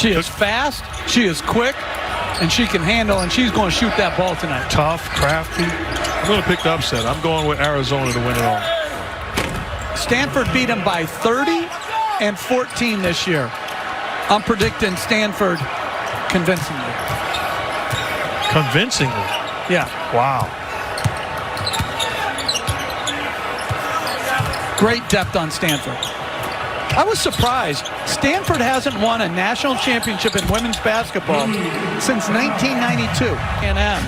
She is fast, she is quick, and she can handle, and she's going to shoot that ball tonight. Tough, crafty. I'm going to pick the upset. I'm going with Arizona to win it all. Stanford beat them by 30 and 14 this year. I'm predicting Stanford convincingly. Convincingly? Yeah. Wow. Great depth on Stanford. I was surprised. Stanford hasn't won a national championship in women's basketball since 1992. A&M,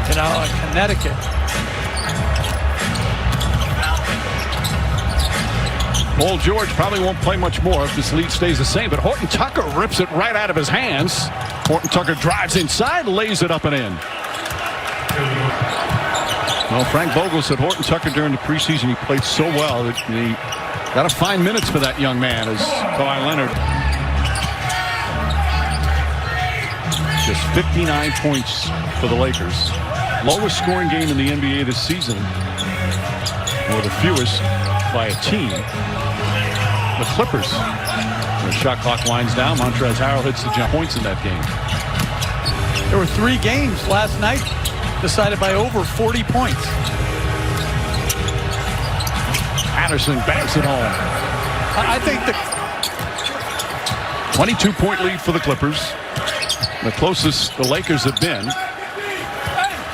you know, in Connecticut. Paul George probably won't play much more if this lead stays the same, but Horton Tucker rips it right out of his hands. Horton Tucker drives inside, lays it up and in. Well, Frank Vogel said Horton Tucker during the preseason, he played so well that he got to find minutes for that young man, as Kawhi Leonard. Just 59 points for the Lakers. Lowest scoring game in the NBA this season, or the fewest by a team. The Clippers. The shot clock winds down. Montrezl Harrell hits the jump points in that game. There were 3 games last night decided by over 40 points. Patterson banks it home. I think the 22-point lead for the Clippers. The closest the Lakers have been.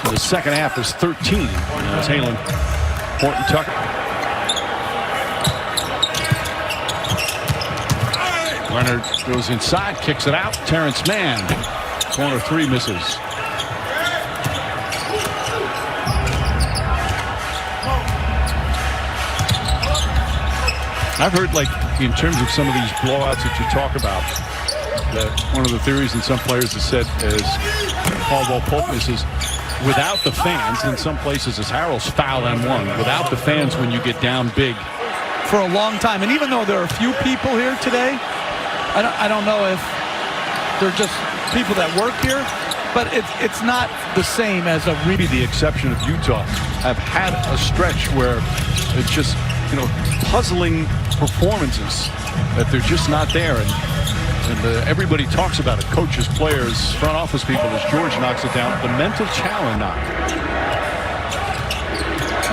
The second half is 13. As Halen, Horton Tucker. Leonard goes inside, kicks it out. Terrence Mann, corner 3 misses. I've heard, like, in terms of some of these blowouts that you talk about, that one of the theories and some players have said is Caldwell Pope misses without the fans. In some places, as Harrell's foul and one. Without the fans, when you get down big. for a long time. And even though there are a few people here today, I don't know if they're just people that work here, but it's not the same as a really. The exception of Utah have had a stretch where it's just, you know, puzzling performances that they're just not there. And everybody talks about it. Coaches, players, front office people, as George knocks it down. The mental challenge knock.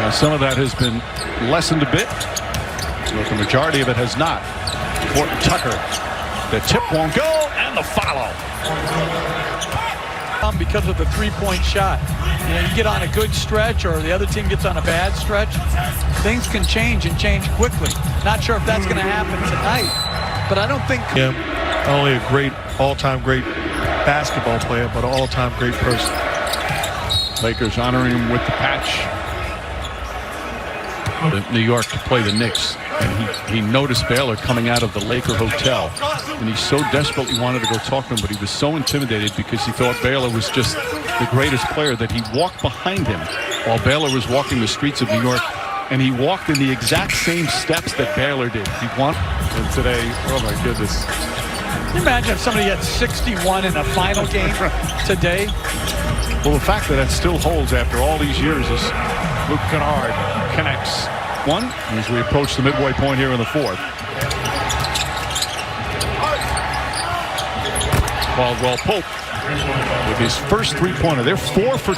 Now, some of that has been lessened a bit, but the majority of it has not. Horton Tucker. The tip won't go, and the follow. Because of the three-point shot. You know, you get on a good stretch or the other team gets on a bad stretch, things can change and change quickly. Not sure if that's going to happen tonight, but I don't think. Yeah, not only a great, all-time great basketball player, but an all-time great person. Lakers honoring him with the patch. New York to play the Knicks, and he noticed Baylor coming out of the Laker hotel, and he so desperately wanted to go talk to him, but he was so intimidated because he thought Baylor was just the greatest player that he walked behind him while Baylor was walking the streets of New York, and he walked in the exact same steps that Baylor did. He won, and today, oh my goodness. Can you imagine if somebody had 61 in a final game today? Well, the fact that that still holds after all these years is Luke Kennard connects one as we approach the midway point here in the fourth. Caldwell Pope with his first three-pointer. They're 4 for.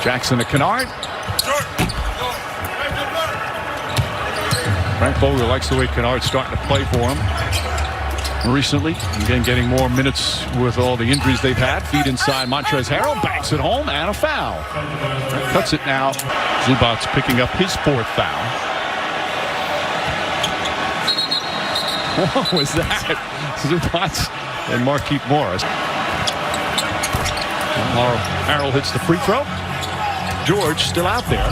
Jackson to Kennard. Frank Vogel likes the way Kennard's starting to play for him recently. Again, getting more minutes with all the injuries they've had. Feed inside. Montrezl Harrell banks it home, and a foul. Cuts it now. Zubac's picking up his 4th foul. What was that? Zubac and Markieff Morris. Harrell hits the free throw. George still out there.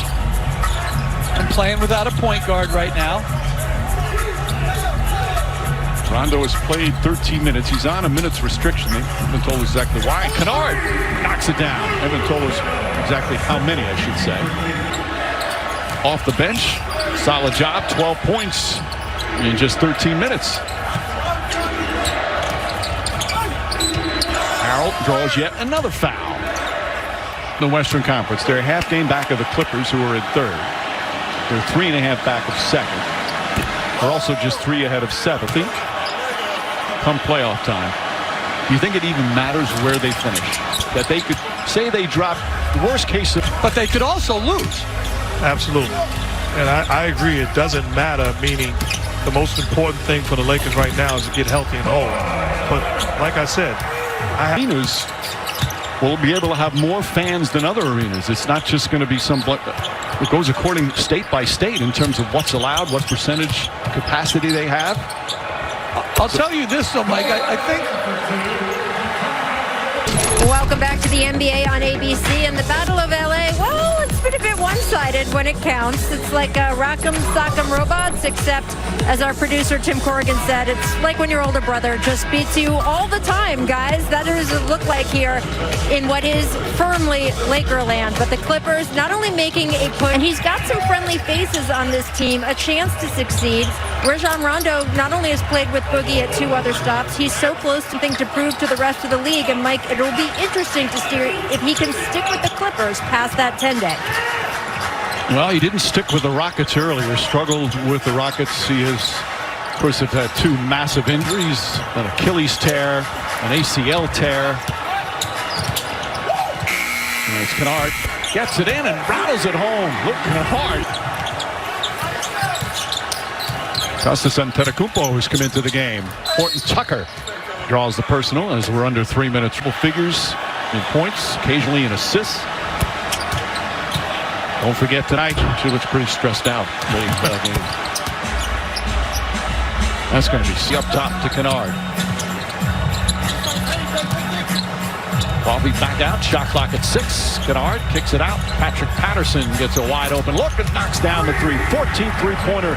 And playing without a point guard right now. Rondo has played 13 minutes. He's on a minute's restriction. They haven't told exactly why. Kennard knocks it down. Haven't told us exactly how many, I should say. Off the bench. Solid job. 12 points in just 13 minutes. Harrell draws yet another foul. The Western Conference. They're a half game back of the Clippers, who are in 3rd. They're 3.5 back of second. They're also just 3 ahead of 7th. Come playoff time, do you think it even matters where they finish? That they could say they drop worst case, but they could also lose. Absolutely. And I agree. It doesn't matter, meaning the most important thing for the Lakers right now is to get healthy and whole. But like I said, arenas will be able to have more fans than other arenas. It's not just going to be some. It goes according state by state in terms of what's allowed, what percentage capacity they have. I'll tell you this, though, Mike. I think. Welcome back to the NBA on ABC and the Battle of LA. Well, it's been a bit one-sided when it counts. It's like Rock'em Sock'em Robots, except as our producer Tim Corrigan said, it's like when your older brother just beats you all the time, guys. That does it look like here in what is firmly Lakerland. But the Clippers not only making a push, and he's got some friendly faces on this team, a chance to succeed. Rajon Rondo not only has played with Boogie at 2 other stops, he's so close to something to prove to the rest of the league. And Mike, it'll be interesting to see if he can stick with the Clippers past that 10-day. Well, he didn't stick with the Rockets earlier, struggled with the Rockets. He has, of course, have had 2 massive injuries, an Achilles tear, an ACL tear. And it's Kennard, gets it in and rattles it home, looking hard. Costas Antetokounmpo has come into the game. Horton Tucker draws the personal as we're under 3 minutes. Figures in points, occasionally in assists. Don't forget tonight, she looks pretty stressed out. Game. That's going to be up top to Kennard. Bobby back out, shot clock at 6. Kennard kicks it out. Patrick Patterson gets a wide open look and knocks down the 3. 14 3-pointer.